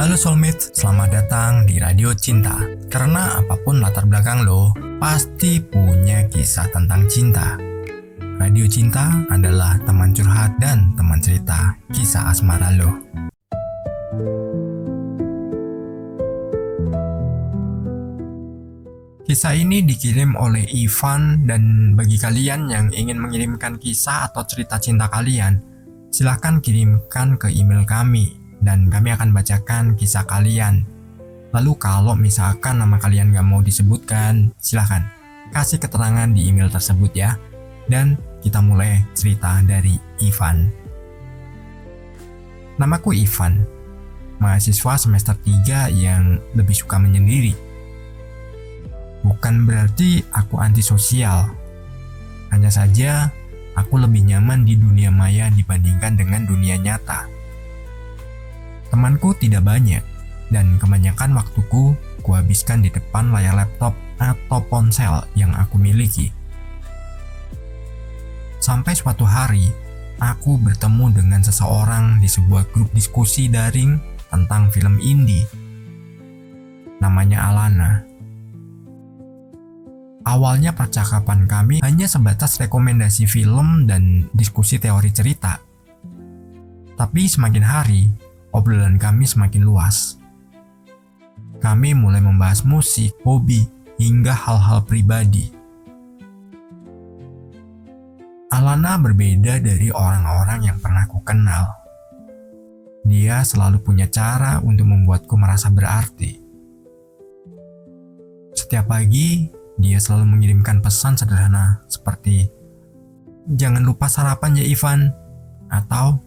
Halo soulmate, selamat datang di Radio Cinta. Karena apapun latar belakang lo, pasti punya kisah tentang cinta. Radio Cinta adalah teman curhat dan teman cerita kisah asmara lo. Kisah ini dikirim oleh Ivan, dan bagi kalian yang ingin mengirimkan kisah atau cerita cinta kalian, silahkan kirimkan ke email kami dan kami akan bacakan kisah kalian. Lalu kalau misalkan nama kalian gak mau disebutkan, silahkan kasih keterangan di email tersebut ya. Dan kita mulai cerita dari Ivan. Namaku Ivan, mahasiswa semester 3 yang lebih suka menyendiri. Bukan berarti aku antisosial, hanya saja aku lebih nyaman di dunia maya dibandingkan dengan dunia nyata. Temanku tidak banyak, dan kebanyakan waktuku kuhabiskan di depan layar laptop atau ponsel yang aku miliki. Sampai suatu hari, aku bertemu dengan seseorang di sebuah grup diskusi daring tentang film indie. Namanya Alana. Awalnya percakapan kami hanya sebatas rekomendasi film dan diskusi teori cerita. Tapi semakin hari, obrolan kami semakin luas. Kami mulai membahas musik, hobi, hingga hal-hal pribadi. Alana berbeda dari orang-orang yang pernah ku kenal. Dia selalu punya cara untuk membuatku merasa berarti. Setiap pagi, dia selalu mengirimkan pesan sederhana seperti, "Jangan lupa sarapan ya Ivan," atau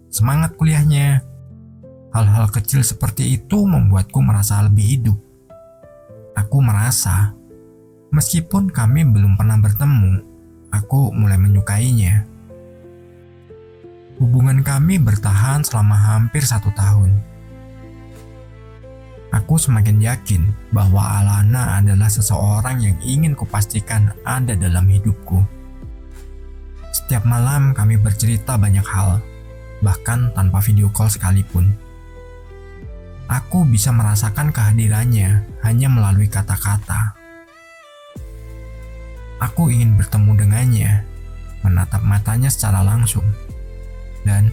"Semangat kuliahnya." Hal-hal kecil seperti itu membuatku merasa lebih hidup. Aku merasa, meskipun kami belum pernah bertemu, aku mulai menyukainya. Hubungan kami bertahan selama hampir 1 tahun. Aku semakin yakin bahwa Alana adalah seseorang yang ingin kupastikan ada dalam hidupku. Setiap malam kami bercerita banyak hal, bahkan tanpa video call sekalipun. Aku bisa merasakan kehadirannya hanya melalui kata-kata. Aku ingin bertemu dengannya, menatap matanya secara langsung, dan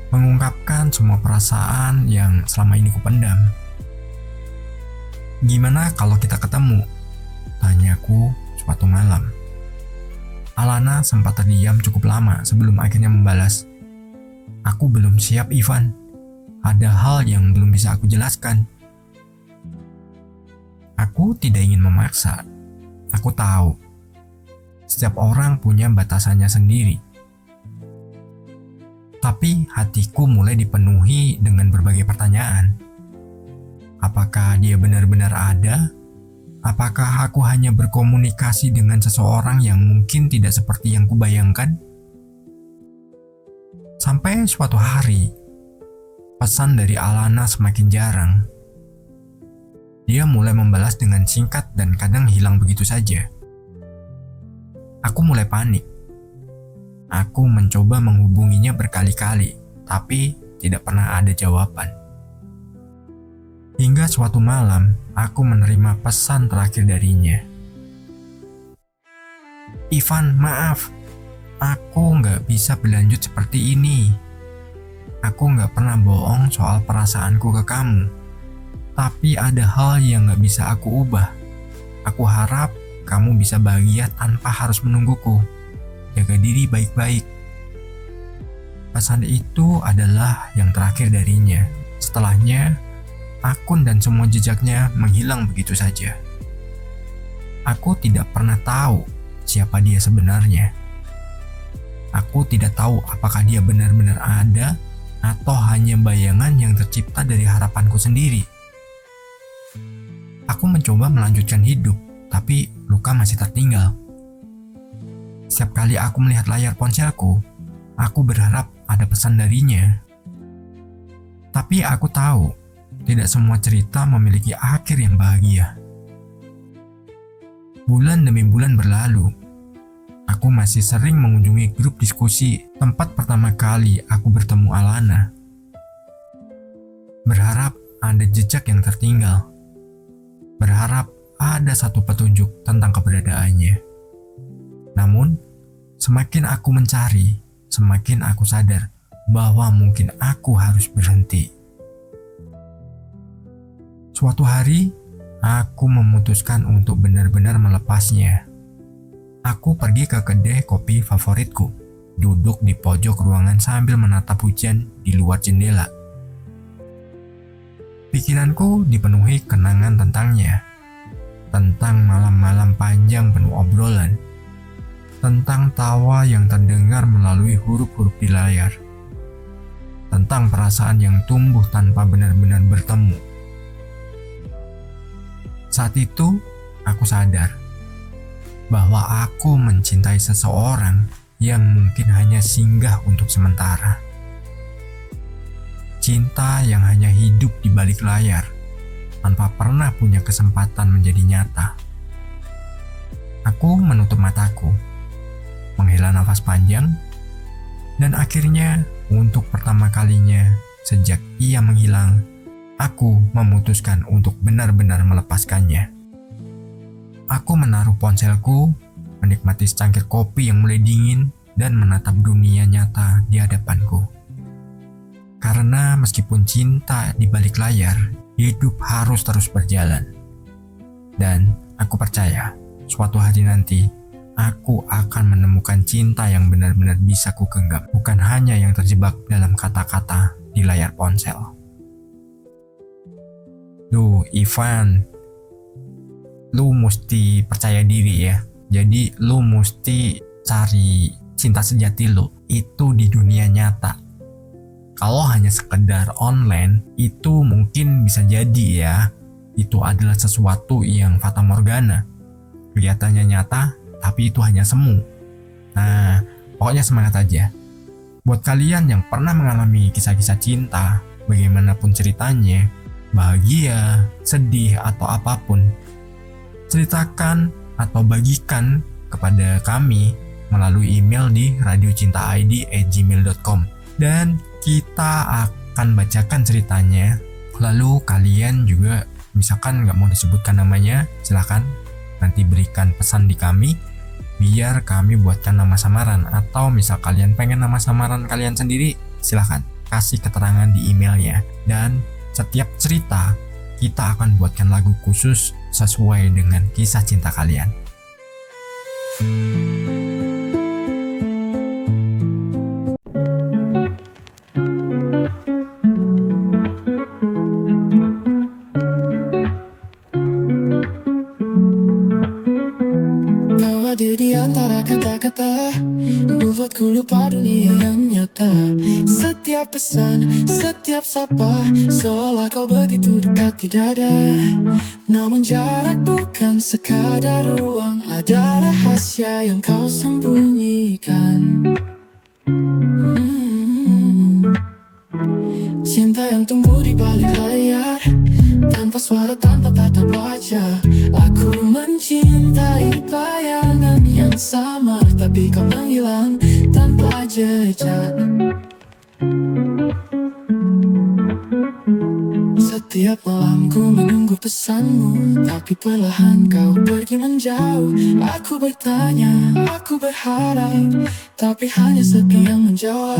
mengungkapkan semua perasaan yang selama ini kupendam. "Gimana kalau kita ketemu?" tanyaku suatu malam. Alana sempat terdiam cukup lama sebelum akhirnya membalas, "Aku belum siap Ivan. Ada hal yang belum bisa aku jelaskan." Aku tidak ingin memaksa. Aku tahu, setiap orang punya batasannya sendiri. Tapi hatiku mulai dipenuhi dengan berbagai pertanyaan. Apakah dia benar-benar ada? Apakah aku hanya berkomunikasi dengan seseorang yang mungkin tidak seperti yang kubayangkan? Sampai suatu hari, pesan dari Alana semakin jarang. Dia mulai membalas dengan singkat dan kadang hilang begitu saja. Aku mulai panik. Aku mencoba menghubunginya berkali-kali, tapi tidak pernah ada jawaban. Hingga suatu malam, aku menerima pesan terakhir darinya. "Ivan, maaf. Aku nggak bisa berlanjut seperti ini. Aku nggak pernah bohong soal perasaanku ke kamu. Tapi ada hal yang nggak bisa aku ubah. Aku harap kamu bisa bahagia tanpa harus menungguku. Jaga diri baik-baik." Pesan itu adalah yang terakhir darinya. Setelahnya, akun dan semua jejaknya menghilang begitu saja. Aku tidak pernah tahu siapa dia sebenarnya. Aku tidak tahu apakah dia benar-benar ada atau hanya bayangan yang tercipta dari harapanku sendiri. Aku mencoba melanjutkan hidup, tapi luka masih tertinggal. Setiap kali aku melihat layar ponselku, aku berharap ada pesan darinya. Tapi aku tahu, tidak semua cerita memiliki akhir yang bahagia. Bulan demi bulan berlalu. Aku masih sering mengunjungi grup diskusi tempat pertama kali aku bertemu Alana. Berharap ada jejak yang tertinggal. Berharap ada satu petunjuk tentang keberadaannya. Namun, semakin aku mencari, semakin aku sadar bahwa mungkin aku harus berhenti. Suatu hari, aku memutuskan untuk benar-benar melepasnya. Aku pergi ke kedai kopi favoritku, duduk di pojok ruangan sambil menatap hujan di luar jendela. Pikiranku dipenuhi kenangan tentangnya, tentang malam-malam panjang penuh obrolan, tentang tawa yang terdengar melalui huruf-huruf di layar, tentang perasaan yang tumbuh tanpa benar-benar bertemu. Saat itu, aku sadar bahwa aku mencintai seseorang yang mungkin hanya singgah untuk sementara. Cinta yang hanya hidup di balik layar, tanpa pernah punya kesempatan menjadi nyata. Aku menutup mataku, menghela nafas panjang, dan akhirnya untuk pertama kalinya sejak ia menghilang, aku memutuskan untuk benar-benar melepaskannya. Aku menaruh ponselku, menikmati secangkir kopi yang mulai dingin, dan menatap dunia nyata di hadapanku. Karena meskipun cinta di balik layar, hidup harus terus berjalan. Dan aku percaya, suatu hari nanti, aku akan menemukan cinta yang benar-benar bisa kugenggam, bukan hanya yang terjebak dalam kata-kata di layar ponsel. Duh, Ivan, lu mesti percaya diri ya. Jadi lu mesti cari cinta sejati lu itu di dunia nyata. Kalau hanya sekedar online, itu mungkin bisa jadi ya, itu adalah sesuatu yang fata morgana. Kelihatannya nyata, tapi itu hanya semu. Nah, pokoknya semangat aja. Buat kalian yang pernah mengalami kisah-kisah cinta, bagaimanapun ceritanya, bahagia, sedih, atau apapun, ceritakan atau bagikan kepada kami melalui email di radiocintaid@gmail.com, dan kita akan bacakan ceritanya. Lalu kalian juga misalkan nggak mau disebutkan namanya, silahkan nanti berikan pesan di kami biar kami buatkan nama samaran, atau misal kalian pengen nama samaran kalian sendiri, silahkan kasih keterangan di emailnya. Dan setiap cerita kita akan buatkan lagu khusus sesuai dengan kisah cinta kalian. Kau hadir di antara kata-kata, membuatku lupa dunia yang nyata. Setiap pesan, setiap sapa, seolah kau begitu dekat di dada. Namun jarak bukan sekadar ruang, ada rahasia yang kau sembunyikan. Cinta yang tumbuh di balik layar, tanpa suara, tanpa tatap wajah. Aku mencintai bayangan yang sama, tapi kau menghilang tanpa jejak. Setiap malam ku menunggu pesanmu, tapi perlahan kau pergi menjauh. Aku bertanya, aku berharap, tapi hanya sepi yang menjawab.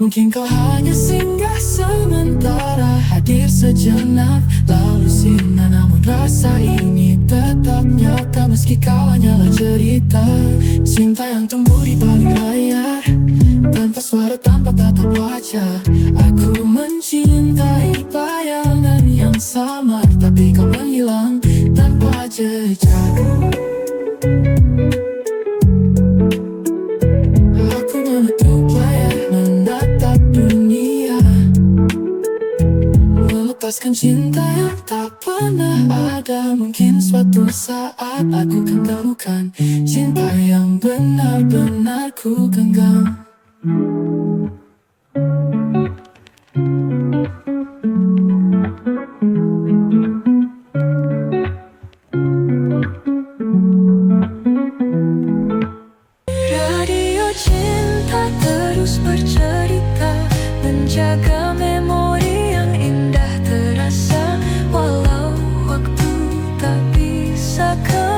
Mungkin kau hanya singgah sementara, hadir sejenak, lalu sirna. Namun rasa ini tetap nyata, meski kau hanyalah cerita. Cinta yang tumbuh di balik layar, tanpa suara, tanpa tatap wajah. Aku mencintai bayangan yang sama, tapi kau menghilang tanpa jejak. Aku menutup layar, menatap dunia, melepaskan cinta yang tak pernah ada. Mungkin suatu saat aku akan temukan cinta yang benar-benar ku genggam. Radio cinta terus bercerita, menjaga memori yang indah terasa. bisa kembali.